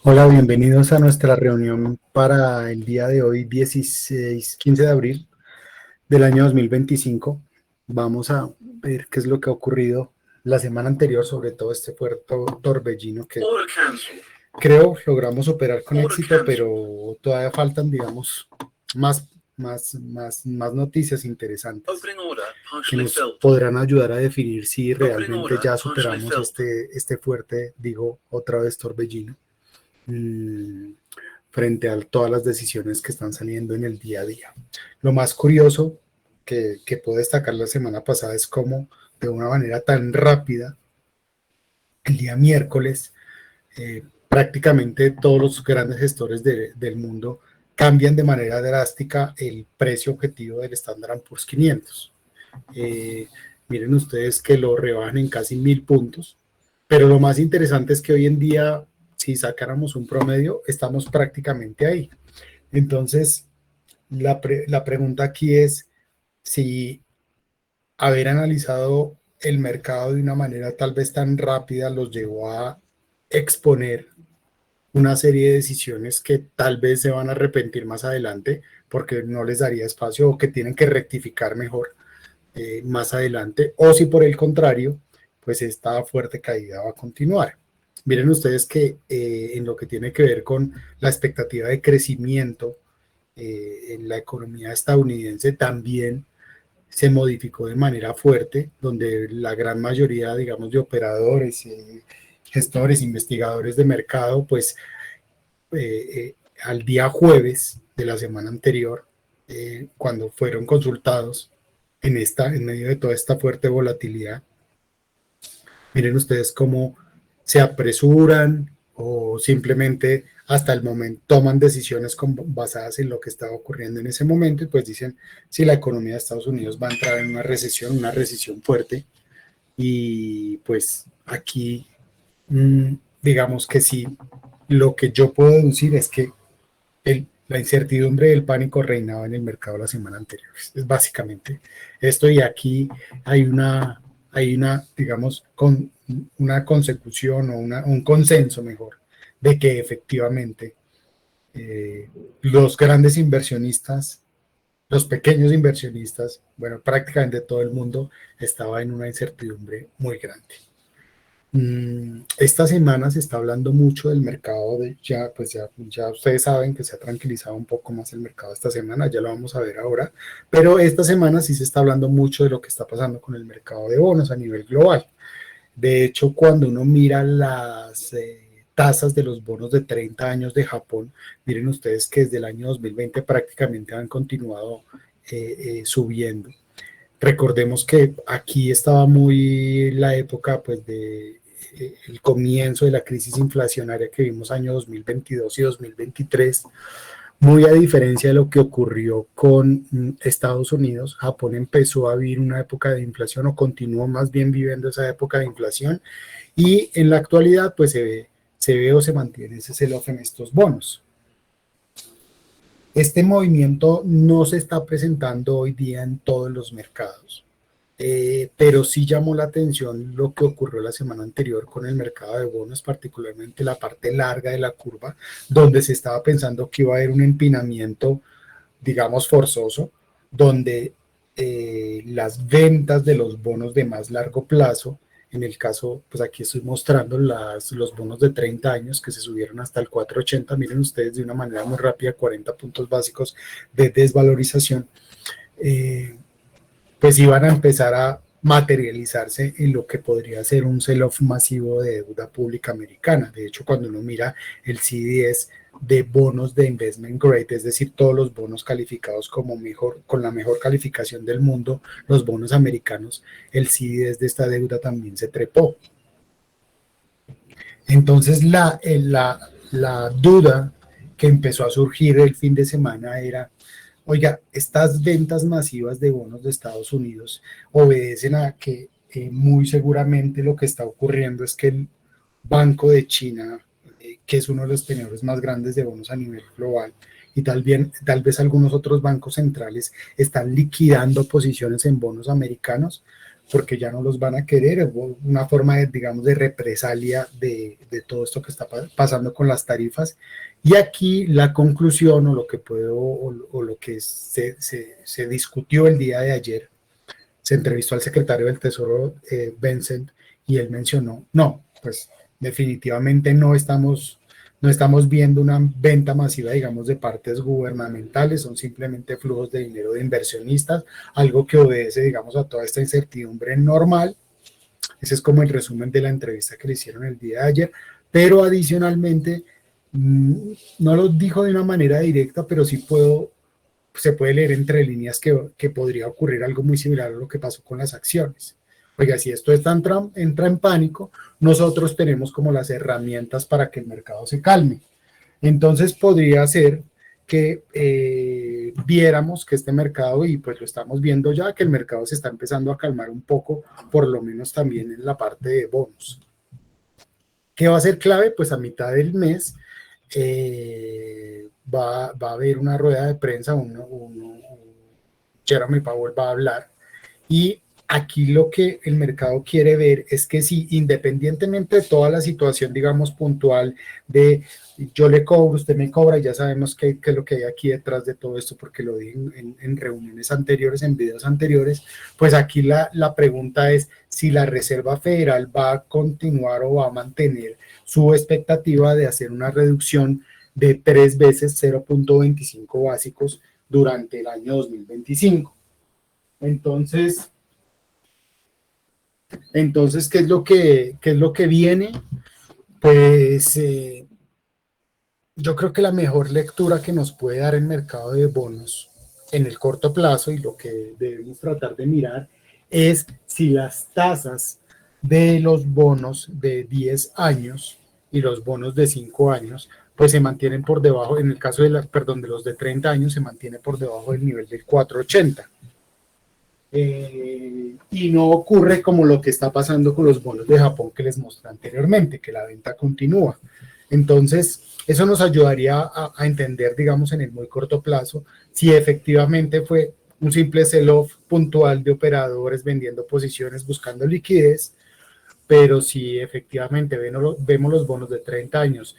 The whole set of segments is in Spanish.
Hola, bienvenidos a nuestra reunión para el día de hoy, 15 de abril del año 2025. Vamos a ver qué es lo que ha ocurrido la semana anterior, sobre todo este fuerte torbellino que creo logramos superar con éxito, pero todavía faltan, digamos, más, más noticias interesantes que nos podrán ayudar a definir si realmente ya superamos este fuerte, digo, otra vez torbellino. Frente a todas las decisiones que están saliendo en el día a día. Lo más curioso que puedo destacar la semana pasada es cómo de una manera tan rápida, el día miércoles, prácticamente todos los grandes gestores del mundo cambian de manera drástica el precio objetivo del Standard & Poor's 500. Miren ustedes que lo rebajan en casi 1000 puntos, pero lo más interesante es que hoy en día, si sacáramos un promedio, estamos prácticamente ahí. Entonces, la pregunta aquí es si haber analizado el mercado de una manera tal vez tan rápida los llevó a exponer una serie de decisiones que tal vez se van a arrepentir más adelante porque no les daría espacio o que tienen que rectificar mejor más adelante, o si por el contrario, pues esta fuerte caída va a continuar. Miren ustedes que en lo que tiene que ver con la expectativa de crecimiento en la economía estadounidense también se modificó de manera fuerte, donde la gran mayoría, digamos, de operadores, gestores, investigadores de mercado, pues al día jueves de la semana anterior, cuando fueron consultados en medio de toda esta fuerte volatilidad, miren ustedes cómo se apresuran o simplemente hasta el momento toman decisiones basadas en lo que estaba ocurriendo en ese momento y pues dicen si la economía de Estados Unidos va a entrar en una recesión fuerte y pues aquí digamos que sí, lo que yo puedo deducir es que la incertidumbre y el pánico reinaba en el mercado la semana anterior. Es básicamente esto y aquí hay una digamos, una consecución o un consenso mejor de que efectivamente los grandes inversionistas, los pequeños inversionistas, bueno, prácticamente todo el mundo estaba en una incertidumbre muy grande. Esta semana se está hablando mucho del mercado ya ustedes saben que se ha tranquilizado un poco más el mercado esta semana, ya lo vamos a ver ahora, pero esta semana sí se está hablando mucho de lo que está pasando con el mercado de bonos a nivel global. De hecho, cuando uno mira las tasas de los bonos de 30 años de Japón, miren ustedes que desde el año 2020 prácticamente han continuado subiendo. Recordemos que aquí estaba muy la época pues de el comienzo de la crisis inflacionaria que vimos año 2022 y 2023, muy a diferencia de lo que ocurrió con Estados Unidos. Japón empezó a vivir una época de inflación o continuó más bien viviendo esa época de inflación y en la actualidad pues se ve o se mantiene ese sell-off en estos bonos. Este movimiento no se está presentando hoy día en todos los mercados, pero sí llamó la atención lo que ocurrió la semana anterior con el mercado de bonos, particularmente la parte larga de la curva, donde se estaba pensando que iba a haber un empinamiento, digamos, forzoso, donde las ventas de los bonos de más largo plazo, en el caso, pues aquí estoy mostrando los bonos de 30 años que se subieron hasta el 4.80, miren ustedes de una manera muy rápida, 40 puntos básicos de desvalorización, pues iban a empezar a materializarse en lo que podría ser un sell-off masivo de deuda pública americana. De hecho, cuando uno mira el CDS de bonos de investment grade, es decir, todos los bonos calificados como mejor, con la mejor calificación del mundo, los bonos americanos, el CDS de esta deuda también se trepó. Entonces, la duda que empezó a surgir el fin de semana era, oiga, estas ventas masivas de bonos de Estados Unidos obedecen a que muy seguramente lo que está ocurriendo es que el Banco de China, que es uno de los tenedores más grandes de bonos a nivel global, y tal vez algunos otros bancos centrales están liquidando posiciones en bonos americanos, porque ya no los van a querer, una forma de, digamos, de represalia de todo esto que está pasando con las tarifas. Y aquí la conclusión o lo que o lo que se discutió el día de ayer, se entrevistó al secretario del Tesoro, Bensent, y él mencionó, no, pues definitivamente no estamos viendo una venta masiva, digamos, de partes gubernamentales, son simplemente flujos de dinero de inversionistas, algo que obedece, digamos, a toda esta incertidumbre normal. Ese es como el resumen de la entrevista que le hicieron el día de ayer, pero adicionalmente, no lo dijo de una manera directa, pero sí se puede leer entre líneas que podría ocurrir algo muy similar a lo que pasó con las acciones. Oiga, si esto entra en pánico, nosotros tenemos como las herramientas para que el mercado se calme. Entonces podría ser que viéramos que este mercado, y pues lo estamos viendo ya, que el mercado se está empezando a calmar un poco, por lo menos también en la parte de bonos. ¿Qué va a ser clave? Pues a mitad del mes va a haber una rueda de prensa, Jeremy Powell va a hablar, y aquí lo que el mercado quiere ver es que si independientemente de toda la situación, digamos, puntual de yo le cobro, usted me cobra, y ya sabemos qué es lo que hay aquí detrás de todo esto, porque lo dije en reuniones anteriores, en videos anteriores, pues aquí la pregunta es si la Reserva Federal va a continuar o va a mantener su expectativa de hacer una reducción de 3 veces 0.25 básicos durante el año 2025. Entonces, ¿qué es lo que viene? Pues yo creo que la mejor lectura que nos puede dar el mercado de bonos en el corto plazo, y lo que debemos tratar de mirar, es si las tasas de los bonos de 10 años y los bonos de 5 años, pues se mantienen por debajo, en el caso de los de 30 años, se mantiene por debajo del nivel del 4.80. Y no ocurre como lo que está pasando con los bonos de Japón que les mostré anteriormente, que la venta continúa. Entonces, eso nos ayudaría a entender, digamos, en el muy corto plazo, si efectivamente fue un simple sell-off puntual de operadores vendiendo posiciones buscando liquidez, pero si efectivamente vemos los bonos de 30 años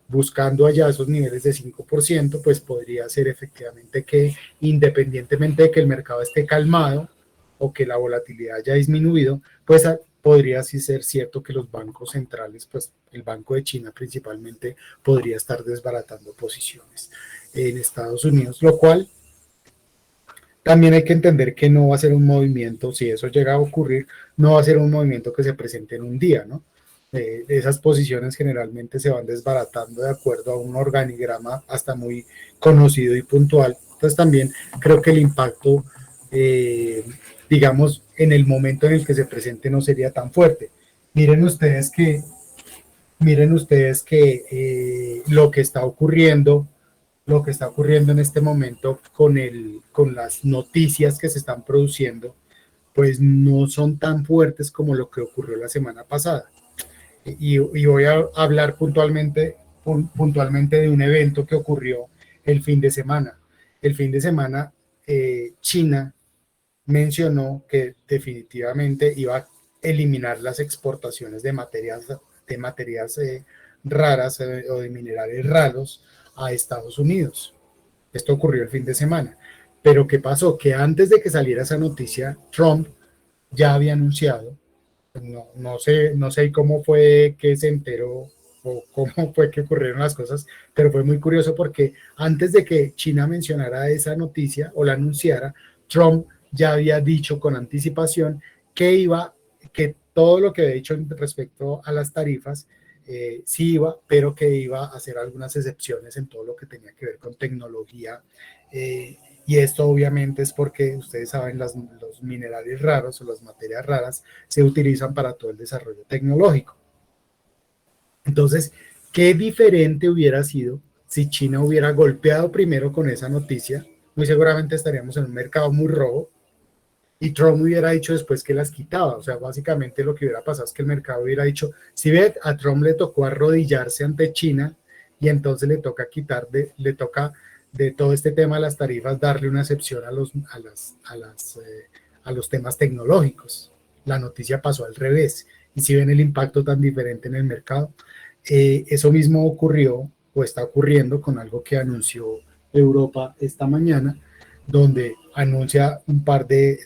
buscando allá esos niveles de 5%, pues podría ser efectivamente que, independientemente de que el mercado esté calmado o que la volatilidad haya disminuido, pues podría sí ser cierto que los bancos centrales, pues el Banco de China principalmente, podría estar desbaratando posiciones en Estados Unidos, lo cual también hay que entender que no va a ser un movimiento, si eso llega a ocurrir, no va a ser un movimiento que se presente en un día, ¿no? Esas posiciones generalmente se van desbaratando de acuerdo a un organigrama hasta muy conocido y puntual. Entonces también creo que el impacto, digamos, en el momento en el que se presente no sería tan fuerte. Miren ustedes que, lo que está ocurriendo en este momento con las noticias que se están produciendo, pues no son tan fuertes como lo que ocurrió la semana pasada. Y voy a hablar puntualmente de un evento que ocurrió el fin de semana. El fin de semana, China mencionó que definitivamente iba a eliminar las exportaciones de materias raras o de minerales raros a Estados Unidos. Esto ocurrió el fin de semana. Pero ¿qué pasó? Que antes de que saliera esa noticia, Trump ya había anunciado, no sé cómo fue que se enteró o cómo fue que ocurrieron las cosas, pero fue muy curioso porque antes de que China mencionara esa noticia o la anunciara, Trump ya había dicho con anticipación que todo lo que había dicho respecto a las tarifas, sí iba, pero que iba a hacer algunas excepciones en todo lo que tenía que ver con tecnología. Y esto obviamente es porque ustedes saben, los minerales raros o las materias raras se utilizan para todo el desarrollo tecnológico. Entonces, ¿qué diferente hubiera sido si China hubiera golpeado primero con esa noticia? Muy seguramente estaríamos en un mercado muy rojo y Trump hubiera dicho después que las quitaba. O sea, básicamente lo que hubiera pasado es que el mercado hubiera dicho, si ve, a Trump le tocó arrodillarse ante China y entonces le toca de todo este tema de las tarifas darle una excepción a los temas tecnológicos. la noticia pasó al revés. Y si ven el impacto tan diferente en el mercado, eso mismo ocurrió o está ocurriendo con algo que anunció Europa esta mañana, donde anuncia un par de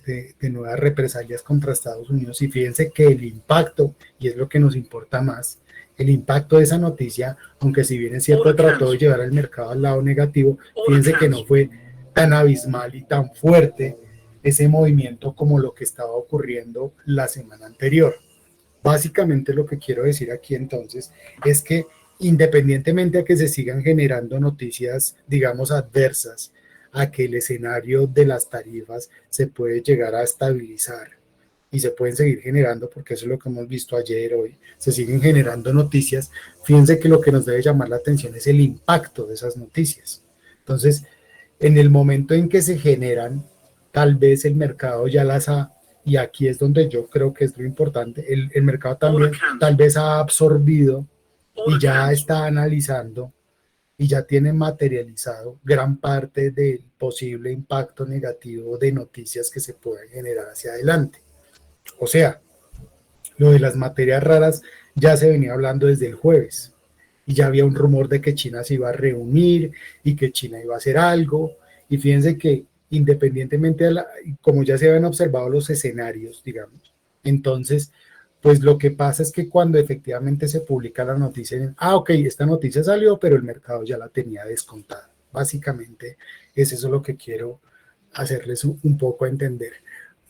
nuevas represalias contra Estados Unidos. Y fíjense que el impacto, y es lo que nos importa más, el impacto de esa noticia, aunque si bien es cierto trató de llevar al mercado al lado negativo, fíjense que no fue tan abismal y tan fuerte ese movimiento como lo que estaba ocurriendo la semana anterior. Básicamente lo que quiero decir aquí entonces es que independientemente a que se sigan generando noticias, digamos, adversas, a que el escenario de las tarifas se puede llegar a estabilizar y se pueden seguir generando, porque eso es lo que hemos visto ayer, hoy, se siguen generando noticias. Fíjense que lo que nos debe llamar la atención es el impacto de esas noticias. Entonces, en el momento en que se generan, tal vez el mercado ya las ha, y aquí es donde yo creo que es lo importante, el mercado también tal vez ha absorbido y ya está analizando y ya tiene materializado gran parte del posible impacto negativo de noticias que se puedan generar hacia adelante. O sea, lo de las materias raras ya se venía hablando desde el jueves y ya había un rumor de que China se iba a reunir y que China iba a hacer algo. Y fíjense que independientemente de como ya se habían observado los escenarios, digamos, entonces, pues lo que pasa es que cuando efectivamente se publica la noticia, ok, esta noticia salió, pero el mercado ya la tenía descontada. Básicamente es eso lo que quiero hacerles un poco a entender.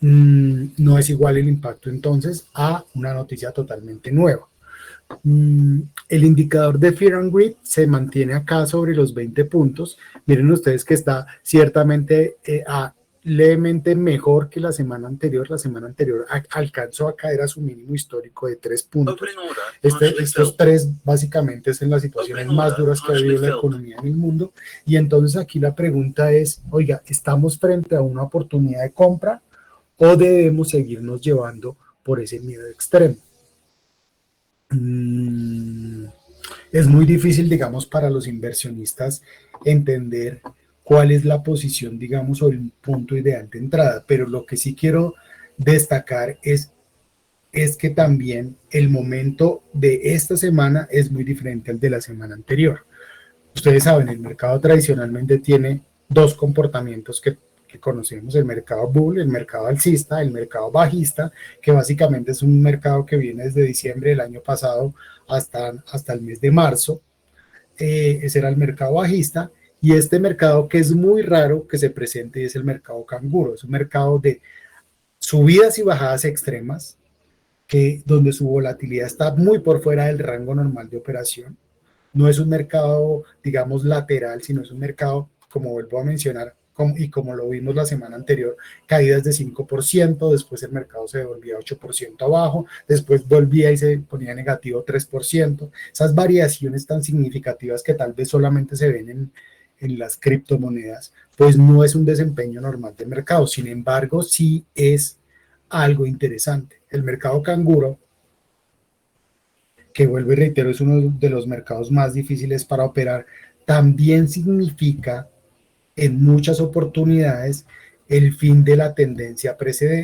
No es igual el impacto entonces a una noticia totalmente nueva. El indicador de Fear and Greed se mantiene acá sobre los 20 puntos. Miren ustedes que está ciertamente levemente mejor que la semana anterior. La semana anterior alcanzó a caer a su mínimo histórico de 3 puntos. Estos 3 básicamente es en las situaciones más duras que ha habido la economía en el mundo. Y entonces aquí la pregunta es, oiga, ¿estamos frente a una oportunidad de compra o debemos seguirnos llevando por ese miedo extremo? Es muy difícil, digamos, para los inversionistas entender cuál es la posición, digamos, o el punto ideal de entrada, pero lo que sí quiero destacar es que también el momento de esta semana es muy diferente al de la semana anterior. Ustedes saben, el mercado tradicionalmente tiene dos comportamientos que conocemos: el mercado bull, el mercado alcista, el mercado bajista, que básicamente es un mercado que viene desde diciembre del año pasado hasta el mes de marzo. Ese era el mercado bajista, y este mercado que es muy raro que se presente es el mercado canguro. Es un mercado de subidas y bajadas extremas, donde su volatilidad está muy por fuera del rango normal de operación. No es un mercado, digamos, lateral, sino es un mercado, como vuelvo a mencionar, y como lo vimos la semana anterior, caídas de 5%, después el mercado se devolvía 8% abajo, después volvía y se ponía negativo 3%. Esas variaciones tan significativas que tal vez solamente se ven en las criptomonedas, pues no es un desempeño normal del mercado. Sin embargo, sí es algo interesante. El mercado canguro, que vuelvo y reitero, es uno de los mercados más difíciles para operar, también significa en muchas oportunidades el fin de la tendencia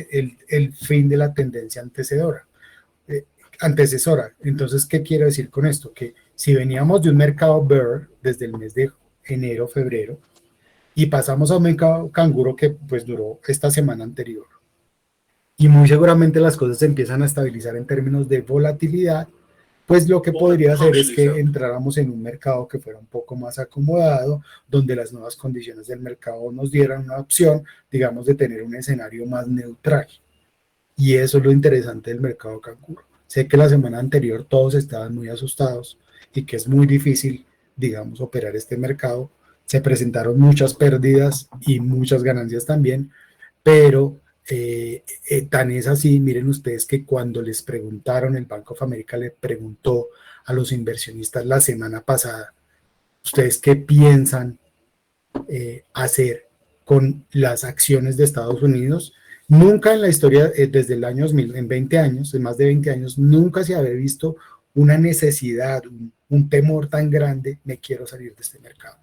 el fin de la tendencia antecesora. Entonces, ¿qué quiero decir con esto? Que si veníamos de un mercado bear desde el mes de enero, febrero, y pasamos a un mercado canguro que pues duró esta semana anterior, y muy seguramente las cosas se empiezan a estabilizar en términos de volatilidad, pues lo que podría hacer es que entráramos en un mercado que fuera un poco más acomodado, donde las nuevas condiciones del mercado nos dieran una opción, digamos, de tener un escenario más neutral. Y eso es lo interesante del mercado canguro. Sé que la semana anterior todos estaban muy asustados y que es muy difícil, digamos, operar este mercado. Se presentaron muchas pérdidas y muchas ganancias también, pero tan es así, miren ustedes, que cuando les preguntaron, el Bank of America le preguntó a los inversionistas la semana pasada, ¿ustedes qué piensan hacer con las acciones de Estados Unidos? Nunca en la historia, desde el año 2000, en 20 años, en más de 20 años, nunca se había visto una necesidad, un temor tan grande: me quiero salir de este mercado.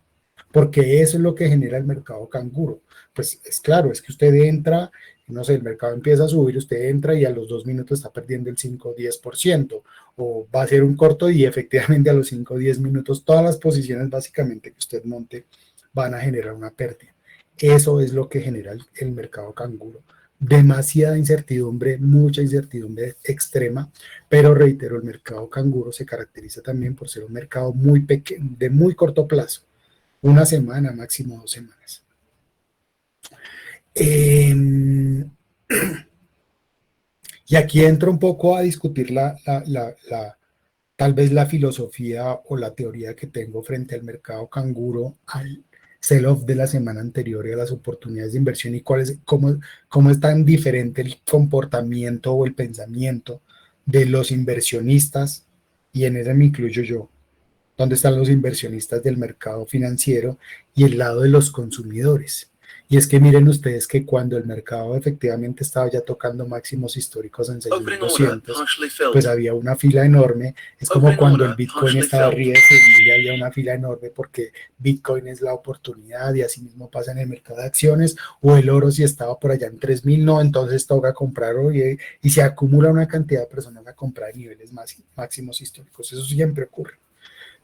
Porque eso es lo que genera el mercado canguro. Pues es claro, es que usted entra No sé, el mercado empieza a subir, usted entra y a los 2 minutos está perdiendo el 5 o 10%, o va a ser un corto y efectivamente a los 5 o 10 minutos todas las posiciones básicamente que usted monte van a generar una pérdida. Eso es lo que genera el mercado canguro. Demasiada incertidumbre, mucha incertidumbre extrema, pero reitero, el mercado canguro se caracteriza también por ser un mercado muy pequeño, de muy corto plazo, una semana, máximo 2 semanas. Y aquí entro un poco a discutir tal vez la filosofía o la teoría que tengo frente al mercado canguro, al sell-off de la semana anterior y a las oportunidades de inversión y cómo es tan diferente el comportamiento o el pensamiento de los inversionistas, y en ese me incluyo yo, dónde están los inversionistas del mercado financiero y el lado de los consumidores. Y es que miren ustedes que cuando el mercado efectivamente estaba ya tocando máximos históricos en 6.200, pues había una fila enorme. Es como cuando el Bitcoin estaba arriba de 6.000 y había una fila enorme porque Bitcoin es la oportunidad y así mismo pasa en el mercado de acciones, o el oro si estaba por allá en 3.000, no, entonces toca comprar hoy y se acumula una cantidad de personas a comprar niveles máximos históricos. Eso siempre ocurre.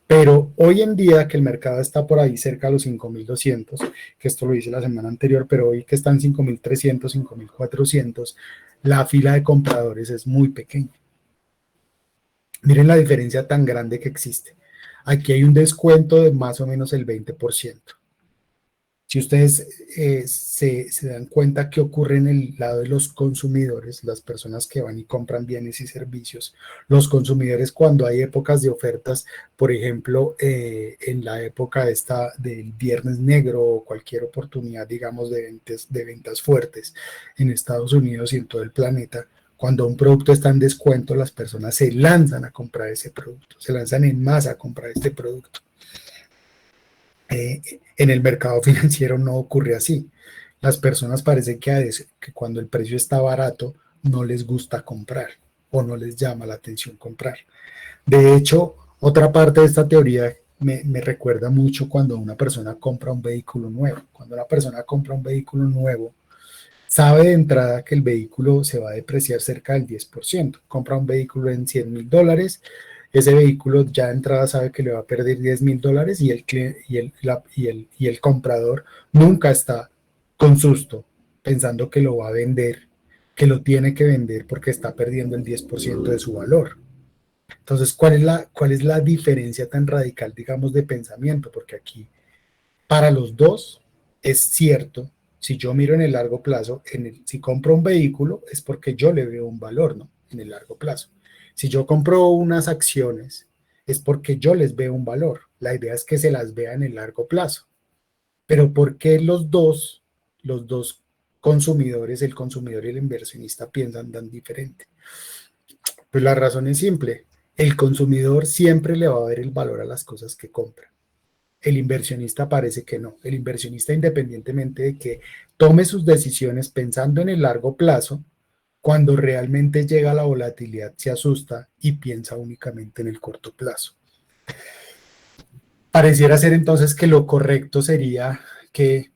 Pero hoy en día que el mercado está por ahí cerca de los 5.200, que esto lo hice la semana anterior, pero hoy que están 5.300, 5.400, la fila de compradores es muy pequeña. Miren la diferencia tan grande que existe. Aquí hay un descuento de más o menos el 20%. Si ustedes se dan cuenta qué ocurre en el lado de los consumidores, las personas que van y compran bienes y servicios, los consumidores cuando hay épocas de ofertas, por ejemplo, en la época del Viernes Negro o cualquier oportunidad, digamos, de ventas fuertes en Estados Unidos y en todo el planeta, cuando un producto está en descuento, las personas se lanzan a comprar ese producto, se lanzan en masa a comprar este producto. En el mercado financiero no ocurre así. Las personas parece que cuando el precio está barato no les gusta comprar o no les llama la atención comprar. De hecho, otra parte de esta teoría me recuerda mucho cuando una persona compra un vehículo nuevo. Cuando una persona compra un vehículo nuevo, sabe de entrada que el vehículo se va a depreciar cerca del 10%. Compra un vehículo en $100,000, ese vehículo ya de entrada sabe que le va a perder $10,000 y el comprador nunca está con susto pensando que lo va a vender, que lo tiene que vender porque está perdiendo el 10% de su valor. Entonces, ¿cuál es la diferencia tan radical, digamos, de pensamiento? Porque aquí, para los dos, es cierto, si yo miro en el largo plazo, si compro un vehículo, es porque yo le veo un valor, ¿no? En el largo plazo. Si yo compro unas acciones, es porque yo les veo un valor. La idea es que se las vea en el largo plazo. Pero ¿por qué los dos consumidores, el consumidor y el inversionista, piensan tan diferente? Pues la razón es simple. El consumidor siempre le va a ver el valor a las cosas que compra. El inversionista parece que no. El inversionista, independientemente de que tome sus decisiones pensando en el largo plazo, cuando realmente llega la volatilidad se asusta y piensa únicamente en el corto plazo. Pareciera ser entonces que lo correcto sería que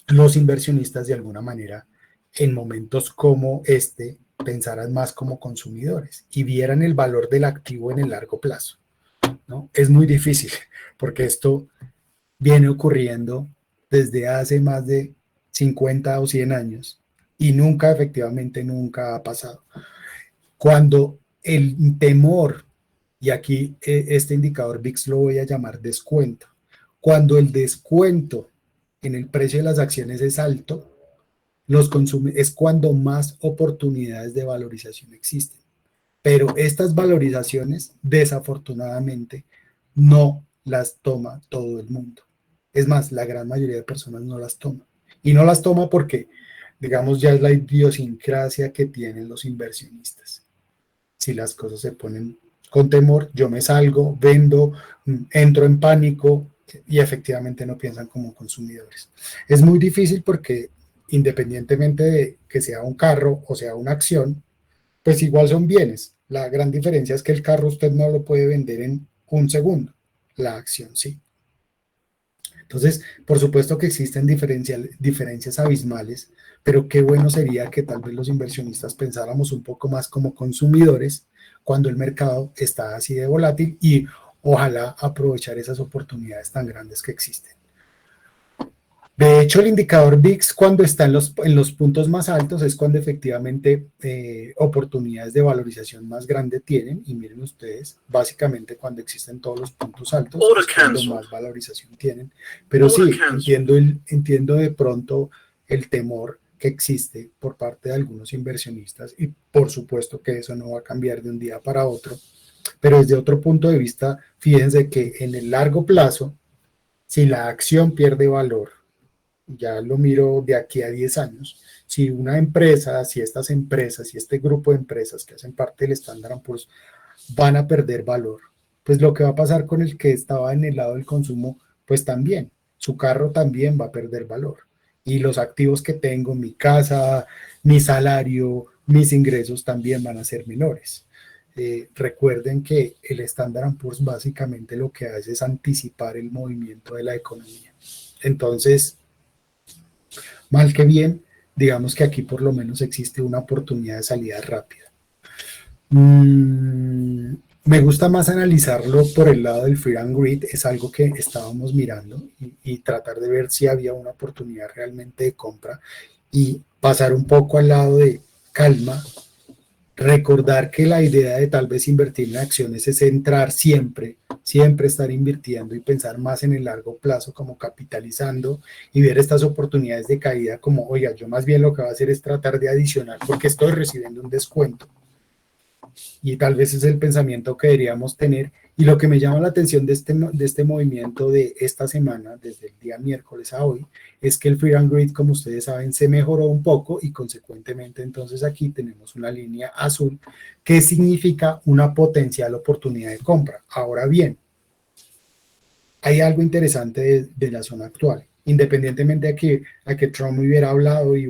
los inversionistas de alguna manera en momentos como este pensaran más como consumidores y vieran el valor del activo en el largo plazo, ¿no? Es muy difícil porque esto viene ocurriendo desde hace más de 50 o 100 años y nunca, efectivamente, nunca ha pasado. Cuando el temor, y aquí este indicador VIX lo voy a llamar descuento, cuando el descuento en el precio de las acciones es alto, es cuando más oportunidades de valorización existen. Pero estas valorizaciones, desafortunadamente, no las toma todo el mundo. Es más, la gran mayoría de personas no las toma. Y no las toma porque, digamos, ya es la idiosincrasia que tienen los inversionistas. Si las cosas se ponen con temor, yo me salgo, vendo, entro en pánico y efectivamente no piensan como consumidores. Es muy difícil porque independientemente de que sea un carro o sea una acción, pues igual son bienes. La gran diferencia es que el carro usted no lo puede vender en un segundo, la acción sí. Entonces, por supuesto que existen diferencias abismales, pero qué bueno sería que tal vez los inversionistas pensáramos un poco más como consumidores cuando el mercado está así de volátil y ojalá aprovechar esas oportunidades tan grandes que existen. De hecho, el indicador VIX cuando está en los puntos más altos es cuando efectivamente oportunidades de valorización más grande tienen, y miren ustedes, básicamente cuando existen todos los puntos altos es cuando más valorización tienen. Pero sí, entiendo de pronto el temor que existe por parte de algunos inversionistas y por supuesto que eso no va a cambiar de un día para otro, pero desde otro punto de vista, fíjense que en el largo plazo, si la acción pierde valor, ya lo miro de aquí a 10 años, si una empresa, si estas empresas, si este grupo de empresas que hacen parte del Standard & Poor's van a perder valor, pues lo que va a pasar con el que estaba en el lado del consumo, pues también, su carro también va a perder valor. Y los activos que tengo, mi casa, mi salario, mis ingresos también van a ser menores. Recuerden que el Standard & Poor's básicamente lo que hace es anticipar el movimiento de la economía. Entonces, mal que bien, digamos que aquí por lo menos existe una oportunidad de salida rápida. Me gusta más analizarlo por el lado del Fear and Greed, es algo que estábamos mirando y tratar de ver si había una oportunidad realmente de compra y pasar un poco al lado de calma, recordar que la idea de tal vez invertir en acciones es entrar siempre, siempre estar invirtiendo y pensar más en el largo plazo, como capitalizando y ver estas oportunidades de caída como, oiga, yo más bien lo que voy a hacer es tratar de adicionar porque estoy recibiendo un descuento. Y tal vez es el pensamiento que deberíamos tener. Y lo que me llama la atención de este movimiento de esta semana, desde el día miércoles a hoy, es que el Fear and Greed, como ustedes saben, se mejoró un poco y consecuentemente entonces aquí tenemos una línea azul que significa una potencial oportunidad de compra. Ahora bien, hay algo interesante de la zona actual. Independientemente a que Trump hubiera hablado y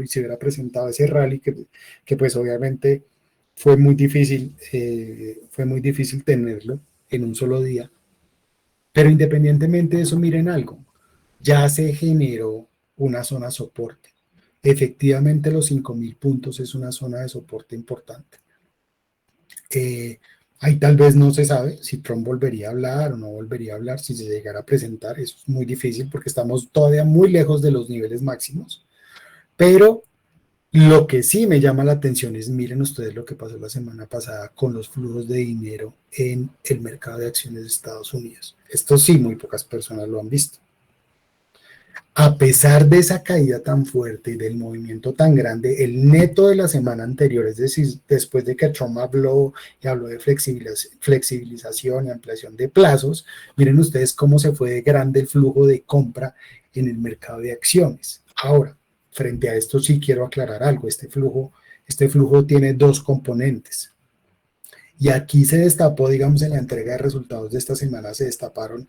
se hubiera presentado ese rally que pues obviamente fue muy difícil tenerlo en un solo día. Pero independientemente de eso, miren algo, ya se generó una zona soporte. Efectivamente, los 5.000 puntos es una zona de soporte importante. Ahí tal vez no se sabe si Trump volvería a hablar o no volvería a hablar, si se llegara a presentar, eso es muy difícil porque estamos todavía muy lejos de los niveles máximos, pero lo que sí me llama la atención es, miren ustedes lo que pasó la semana pasada con los flujos de dinero en el mercado de acciones de Estados Unidos. Esto sí, muy pocas personas lo han visto. A pesar de esa caída tan fuerte y del movimiento tan grande, el neto de la semana anterior, es decir, después de que Trump habló y habló de flexibilización y ampliación de plazos, miren ustedes cómo se fue de grande el flujo de compra en el mercado de acciones. Ahora, frente a esto sí quiero aclarar algo, este flujo tiene dos componentes. Y aquí se destapó, digamos, en la entrega de resultados de esta semana, se destaparon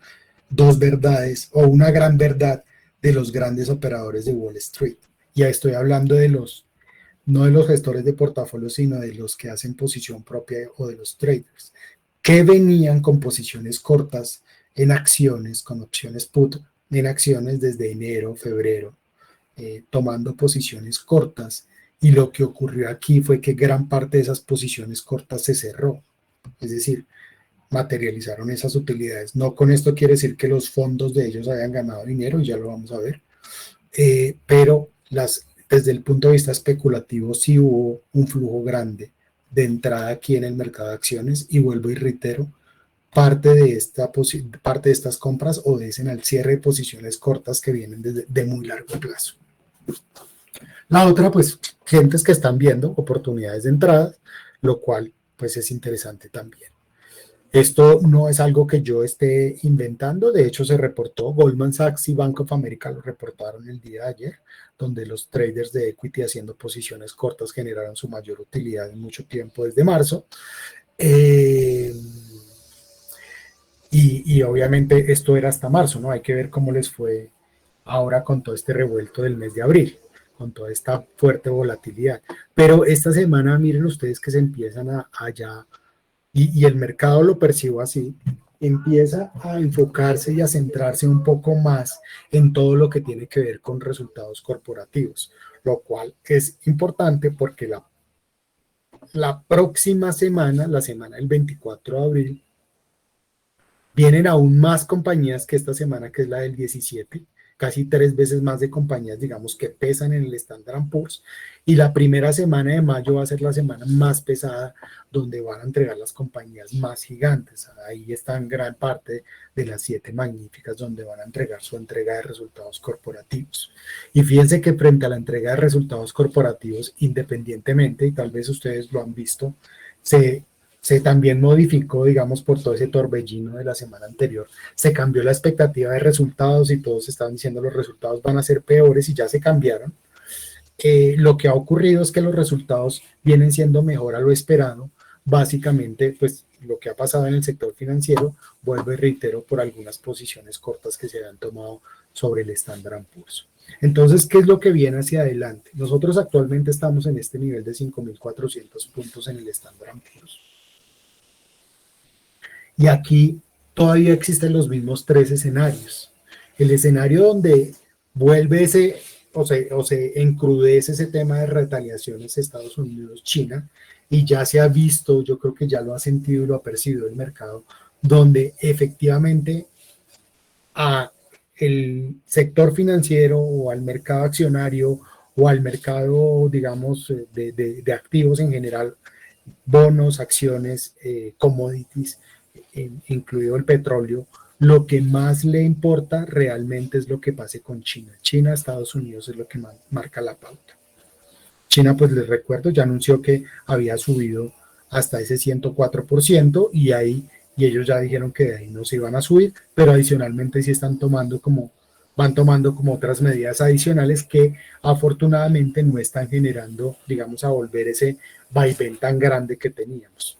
dos verdades o una gran verdad de los grandes operadores de Wall Street. Ya estoy hablando de no de los gestores de portafolio, sino de los que hacen posición propia o de los traders, que venían con posiciones cortas en acciones, con opciones put en acciones desde enero, febrero, tomando posiciones cortas. Y lo que ocurrió aquí fue que gran parte de esas posiciones cortas se cerró. Es decir, materializaron esas utilidades. No con esto quiere decir que los fondos de ellos hayan ganado dinero, ya lo vamos a ver, pero desde el punto de vista especulativo sí hubo un flujo grande de entrada aquí en el mercado de acciones y vuelvo y reitero, parte de estas compras obedecen al cierre de posiciones cortas que vienen de muy largo plazo. La otra, pues, gentes que están viendo oportunidades de entrada, lo cual, pues, es interesante también. Esto no es algo que yo esté inventando, de hecho se reportó, Goldman Sachs y Bank of America lo reportaron el día de ayer, donde los traders de equity haciendo posiciones cortas generaron su mayor utilidad en mucho tiempo desde marzo. Y obviamente esto era hasta marzo, ¿no? Hay que ver cómo les fue ahora con todo este revuelto del mes de abril, con toda esta fuerte volatilidad. Pero esta semana, miren ustedes que se empiezan y el mercado lo percibo así, empieza a enfocarse y a centrarse un poco más en todo lo que tiene que ver con resultados corporativos, lo cual es importante porque la próxima semana, la semana del 24 de abril, vienen aún más compañías que esta semana, que es la del 17, casi 3 veces más de compañías, digamos, que pesan en el Standard & Poor's. Y la primera semana de mayo va a ser la semana más pesada, donde van a entregar las compañías más gigantes. Ahí están gran parte de las 7 magníficas, donde van a entregar su entrega de resultados corporativos. Y fíjense que frente a la entrega de resultados corporativos, independientemente, y tal vez ustedes lo han visto, se también modificó, digamos, por todo ese torbellino de la semana anterior. Se cambió la expectativa de resultados y todos estaban diciendo los resultados van a ser peores y ya se cambiaron. Lo que ha ocurrido es que los resultados vienen siendo mejor a lo esperado. Básicamente, pues lo que ha pasado en el sector financiero, vuelvo y reitero, por algunas posiciones cortas que se han tomado sobre el Standard & Poor's. Entonces, ¿qué es lo que viene hacia adelante? Nosotros actualmente estamos en este nivel de 5.400 puntos en el Standard & Poor's. Y aquí todavía existen los mismos 3 escenarios. El escenario donde vuelve se encrudece ese tema de retaliaciones Estados Unidos-China, y ya se ha visto, yo creo que ya lo ha sentido y lo ha percibido el mercado, donde efectivamente a el sector financiero o al mercado accionario o al mercado, digamos, de activos en general, bonos, acciones, commodities, incluido el petróleo, lo que más le importa realmente es lo que pase con China. China, Estados Unidos es lo que marca la pauta. China, pues les recuerdo, ya anunció que había subido hasta ese 104% y ellos ya dijeron que de ahí no se iban a subir, pero adicionalmente sí van tomando como otras medidas adicionales que afortunadamente no están generando, digamos, a volver ese vaivén tan grande que teníamos.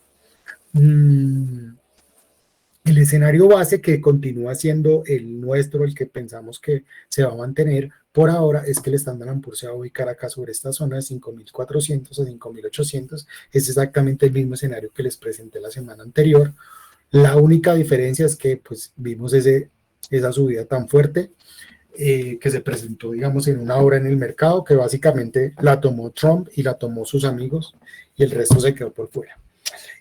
El escenario base, que continúa siendo el nuestro, el que pensamos que se va a mantener por ahora, es que el Standard & Poor's se va a ubicar acá sobre esta zona de 5.400 a 5.800. Es exactamente el mismo escenario que les presenté la semana anterior. La única diferencia es que pues vimos esa subida tan fuerte que se presentó, digamos, en una hora en el mercado, que básicamente la tomó Trump y la tomó sus amigos y el resto se quedó por fuera.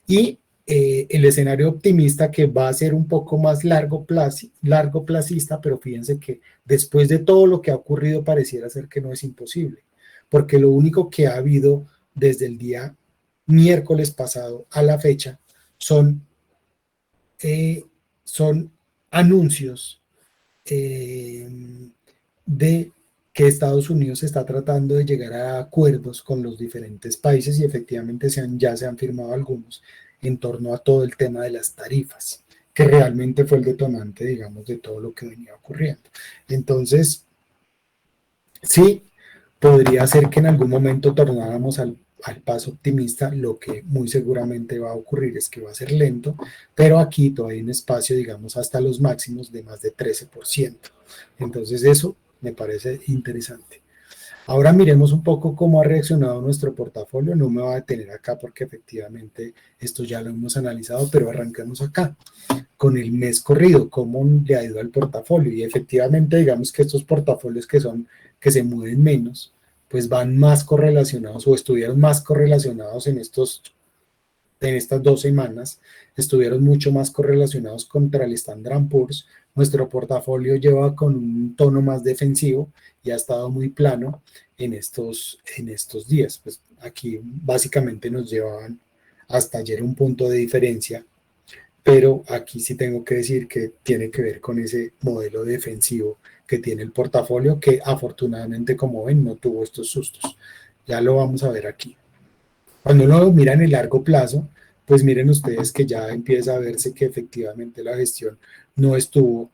Y el escenario optimista, que va a ser un poco más largo placista, pero fíjense que después de todo lo que ha ocurrido pareciera ser que no es imposible, porque lo único que ha habido desde el día miércoles pasado a la fecha son, son anuncios de que Estados Unidos está tratando de llegar a acuerdos con los diferentes países, y efectivamente ya se han firmado algunos en torno a todo el tema de las tarifas, que realmente fue el detonante, digamos, de todo lo que venía ocurriendo. Entonces, sí, podría ser que en algún momento tornáramos al paso optimista. Lo que muy seguramente va a ocurrir es que va a ser lento, pero aquí todavía hay un espacio, digamos, hasta los máximos de más de 13%. Entonces eso me parece interesante. Ahora miremos un poco cómo ha reaccionado nuestro portafolio. No me voy a detener acá porque efectivamente esto ya lo hemos analizado, pero arrancamos acá con el mes corrido, cómo le ha ido al portafolio. Y efectivamente, digamos que estos portafolios que se mueven menos, pues van más correlacionados, o estuvieron más correlacionados en estas 2 semanas, estuvieron mucho más correlacionados contra el Standard & Poor's. Nuestro portafolio lleva con un tono más defensivo y ha estado muy plano en estos días. Pues aquí básicamente nos llevaban hasta ayer un punto de diferencia, pero aquí sí tengo que decir que tiene que ver con ese modelo defensivo que tiene el portafolio, que afortunadamente, como ven, no tuvo estos sustos. Ya lo vamos a ver aquí. Cuando uno lo mira en el largo plazo, pues miren ustedes que ya empieza a verse que efectivamente la gestión no estuvo,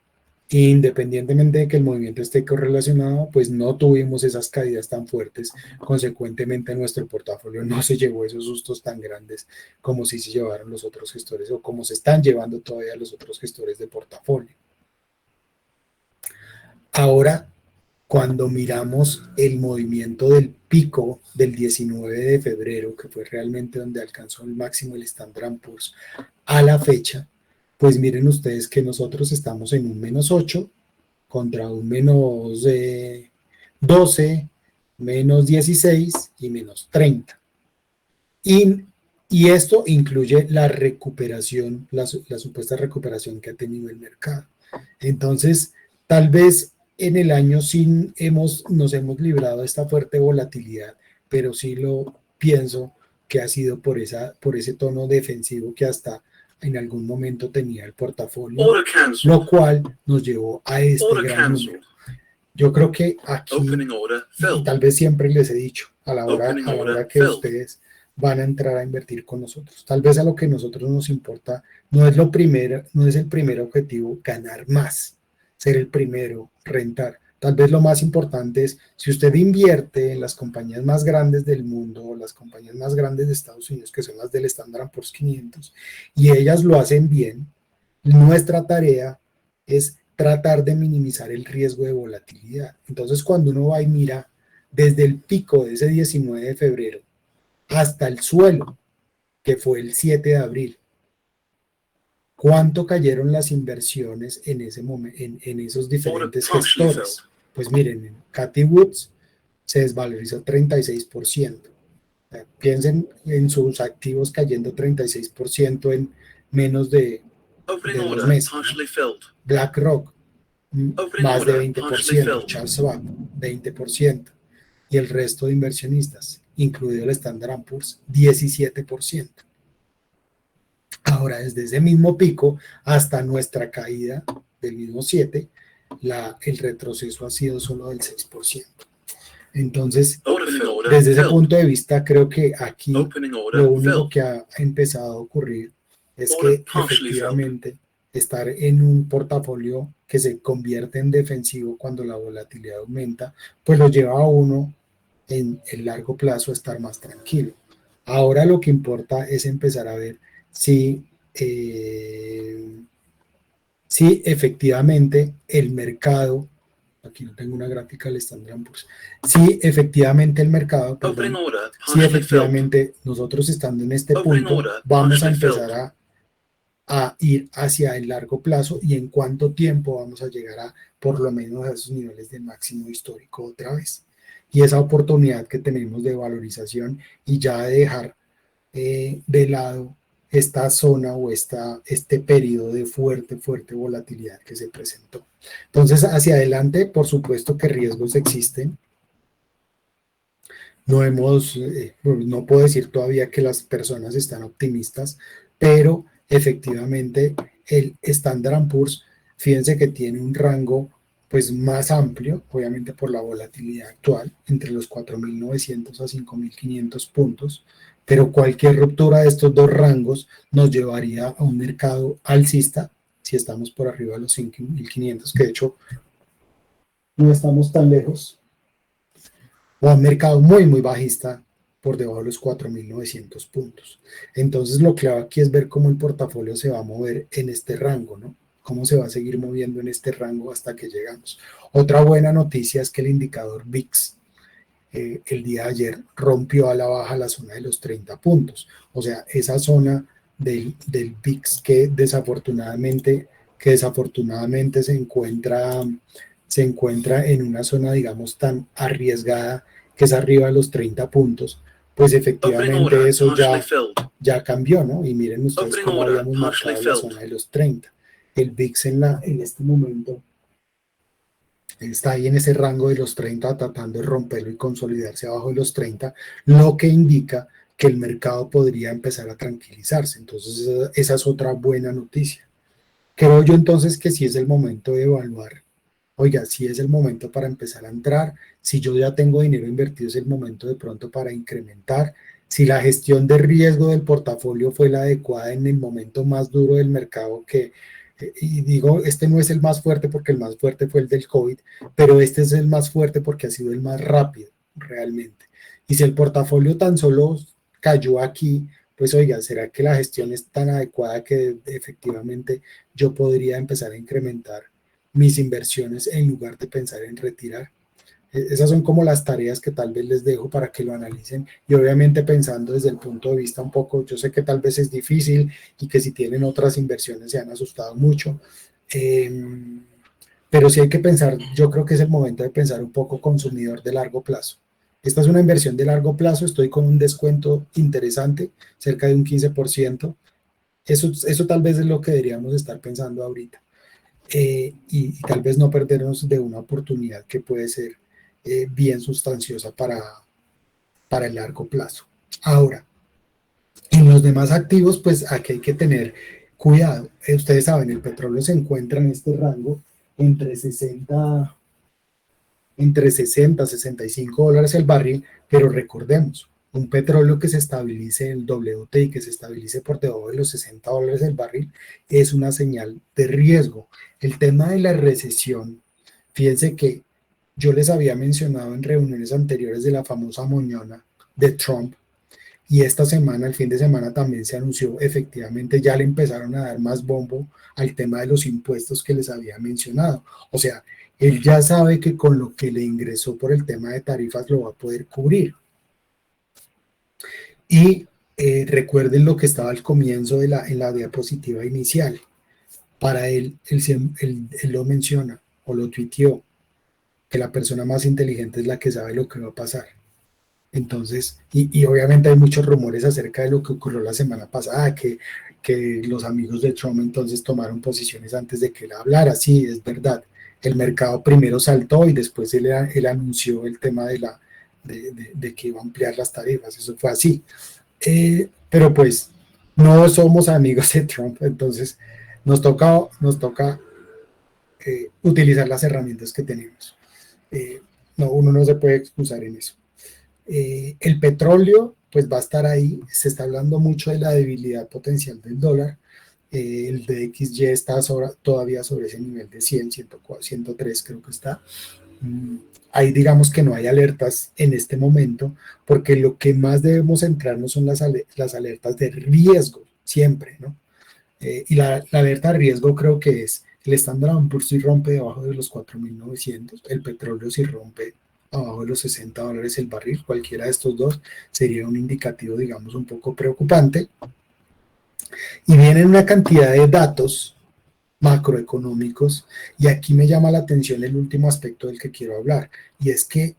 independientemente de que el movimiento esté correlacionado, pues no tuvimos esas caídas tan fuertes. Consecuentemente, nuestro portafolio no se llevó esos sustos tan grandes como si se llevaron los otros gestores, o como se están llevando todavía los otros gestores de portafolio. Ahora, cuando miramos el movimiento del pico del 19 de febrero, que fue realmente donde alcanzó el máximo el Standard & Poor's a la fecha, pues miren ustedes que nosotros estamos en un -8 contra un -12, -16 y -30. Y, y esto incluye la recuperación, la supuesta recuperación que ha tenido el mercado. Entonces, tal vez en el año sí nos hemos librado de esta fuerte volatilidad, pero sí lo pienso que ha sido por ese tono defensivo que hasta en algún momento tenía el portafolio, lo cual nos llevó a este gran número. Yo creo que aquí, y tal vez siempre les he dicho, a la hora que ustedes van a entrar a invertir con nosotros, tal vez a lo que nosotros nos importa no es no es el primer objetivo ganar más, ser el primero, rentar. Tal vez lo más importante es, si usted invierte en las compañías más grandes del mundo, o las compañías más grandes de Estados Unidos, que son las del Standard Poor's 500, y ellas lo hacen bien, nuestra tarea es tratar de minimizar el riesgo de volatilidad. Entonces, cuando uno va y mira desde el pico de ese 19 de febrero hasta el suelo, que fue el 7 de abril, ¿cuánto cayeron las inversiones en ese momento, en esos diferentes gestores? Pues miren, en Cathie Woods se desvalorizó 36%. Piensen en sus activos cayendo 36% en menos de 2 meses, ¿no? BlackRock, más de 20%, Charles Schwab, 20%, y el resto de inversionistas, incluido el Standard & Poor's, 17%. Ahora, desde ese mismo pico hasta nuestra caída del mismo 7, el retroceso ha sido solo del 6%. Entonces, desde ese punto de vista, creo que aquí lo único que ha empezado a ocurrir es que efectivamente estar en un portafolio que se convierte en defensivo cuando la volatilidad aumenta, pues lo lleva a uno en el largo plazo a estar más tranquilo. Ahora lo que importa es empezar a ver si, si efectivamente el mercado, aquí no tengo una gráfica del Standard & Poor's, si efectivamente el mercado, perdón, si efectivamente nosotros estando en este punto vamos a empezar a ir hacia el largo plazo y en cuánto tiempo vamos a llegar a por lo menos a esos niveles de máximo histórico otra vez. Y esa oportunidad que tenemos de valorización y ya de dejar de lado esta zona o este periodo de fuerte volatilidad que se presentó. Entonces, hacia adelante, por supuesto que riesgos existen. No puedo decir todavía que las personas están optimistas, pero efectivamente el Standard & Poor's, fíjense que tiene un rango pues más amplio, obviamente por la volatilidad actual, entre los 4.900 a 5.500 puntos, pero cualquier ruptura de estos dos rangos nos llevaría a un mercado alcista, si estamos por arriba de los 5.500, que de hecho no estamos tan lejos, o a un mercado muy bajista por debajo de los 4.900 puntos. Entonces lo clave aquí es ver cómo el portafolio se va a mover en este rango, ¿no? Cómo se va a seguir moviendo en este rango hasta que llegamos. Otra buena noticia es que el indicador VIX el día de ayer rompió a la baja la zona de los 30 puntos. O sea, esa zona del VIX que desafortunadamente se encuentra en una zona, digamos, tan arriesgada que es arriba de los 30 puntos, pues efectivamente eso ya cambió, ¿no? Y miren ustedes cómo habíamos marcado la zona de los 30. El VIX en este momento está ahí en ese rango de los 30, tratando de romperlo y consolidarse abajo de los 30, lo que indica que el mercado podría empezar a tranquilizarse. Entonces, esa es otra buena noticia. Creo yo entonces que sí es el momento de evaluar. Oiga, si es el momento para empezar a entrar, si yo ya tengo dinero invertido, es el momento de pronto para incrementar. Si la gestión de riesgo del portafolio fue la adecuada en el momento más duro del mercado, y digo, este no es el más fuerte porque el más fuerte fue el del COVID, pero este es el más fuerte porque ha sido el más rápido realmente. Y si el portafolio tan solo cayó aquí, pues oiga, ¿será que la gestión es tan adecuada que efectivamente yo podría empezar a incrementar mis inversiones en lugar de pensar en retirar? Esas son como las tareas que tal vez les dejo para que lo analicen y obviamente pensando desde el punto de vista un poco, yo sé que tal vez es difícil y que si tienen otras inversiones se han asustado mucho, pero sí hay que pensar, yo creo que es el momento de pensar un poco consumidor de largo plazo. Esta es una inversión de largo plazo, estoy con un descuento interesante, cerca de un 15%. Eso tal vez es lo que deberíamos estar pensando ahorita. Y tal vez no perdernos de una oportunidad que puede ser bien sustanciosa para el largo plazo. Ahora, en los demás activos, pues aquí hay que tener cuidado. Ustedes saben, el petróleo se encuentra en este rango entre 60, entre 60 65 dólares el barril, pero recordemos, un petróleo que se estabilice en el WTI, que se estabilice por debajo de los 60 dólares el barril, es una señal de riesgo. El tema de la recesión, fíjense que yo les había mencionado en reuniones anteriores de la famosa moñona de Trump, y esta semana, el fin de semana, también se anunció, efectivamente, ya le empezaron a dar más bombo al tema de los impuestos que les había mencionado. O sea, él ya sabe que con lo que le ingresó por el tema de tarifas lo va a poder cubrir. Y recuerden lo que estaba al comienzo en la diapositiva inicial. Para él lo menciona o lo tuiteó, que la persona más inteligente es la que sabe lo que va a pasar. Entonces, y obviamente hay muchos rumores acerca de lo que ocurrió la semana pasada, que los amigos de Trump entonces tomaron posiciones antes de que él hablara. Sí, es verdad. El mercado primero saltó y después él anunció el tema de que iba a ampliar las tarifas. Eso fue así. Pero pues no somos amigos de Trump, entonces nos toca utilizar las herramientas que tenemos. No, uno no se puede excusar en eso. El petróleo, pues va a estar ahí. Se está hablando mucho de la debilidad potencial del dólar. El DXY está todavía sobre ese nivel de 100, 104, 103 creo que está. Ahí digamos que no hay alertas en este momento, porque lo que más debemos centrarnos son las alertas de riesgo, siempre, ¿no? Y la alerta de riesgo creo que es el Standard & Poor's si rompe debajo de los 4.900, el petróleo si rompe abajo de los 60 dólares el barril, cualquiera de estos dos sería un indicativo, digamos, un poco preocupante. Y vienen una cantidad de datos macroeconómicos, y aquí me llama la atención el último aspecto del que quiero hablar, y es que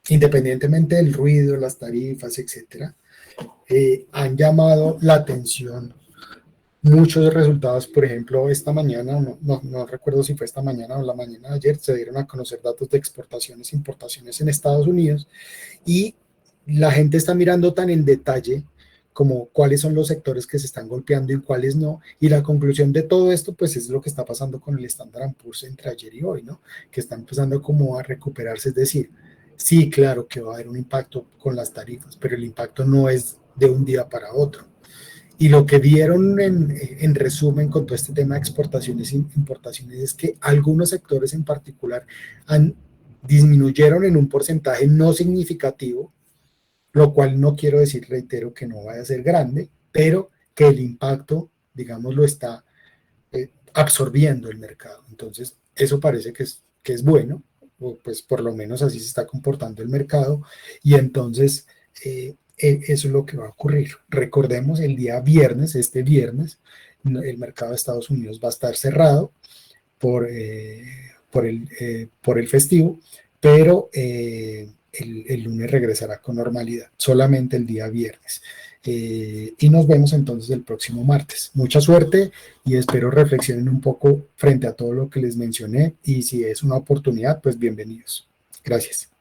independientemente del ruido, las tarifas, etcétera, han llamado la atención muchos resultados. Por ejemplo, esta mañana, no recuerdo si fue esta mañana o la mañana de ayer, se dieron a conocer datos de exportaciones e importaciones en Estados Unidos, y la gente está mirando tan en detalle como cuáles son los sectores que se están golpeando y cuáles no, y la conclusión de todo esto pues es lo que está pasando con el Standard & Poor's entre ayer y hoy, ¿no? Que está empezando como a recuperarse, es decir, sí, claro que va a haber un impacto con las tarifas, pero el impacto no es de un día para otro. Y lo que vieron en resumen con todo este tema de exportaciones e importaciones es que algunos sectores en particular disminuyeron en un porcentaje no significativo, lo cual no quiero decir, reitero, que no vaya a ser grande, pero que el impacto, digamos, lo está absorbiendo el mercado. Entonces, eso parece que es bueno, o pues por lo menos así se está comportando el mercado, y entonces eso es lo que va a ocurrir. Recordemos, el día viernes, este viernes, el mercado de Estados Unidos va a estar cerrado por el festivo, pero el lunes regresará con normalidad, solamente el día viernes. Y nos vemos entonces el próximo martes. Mucha suerte y espero reflexionen un poco frente a todo lo que les mencioné, y si es una oportunidad, pues bienvenidos. Gracias.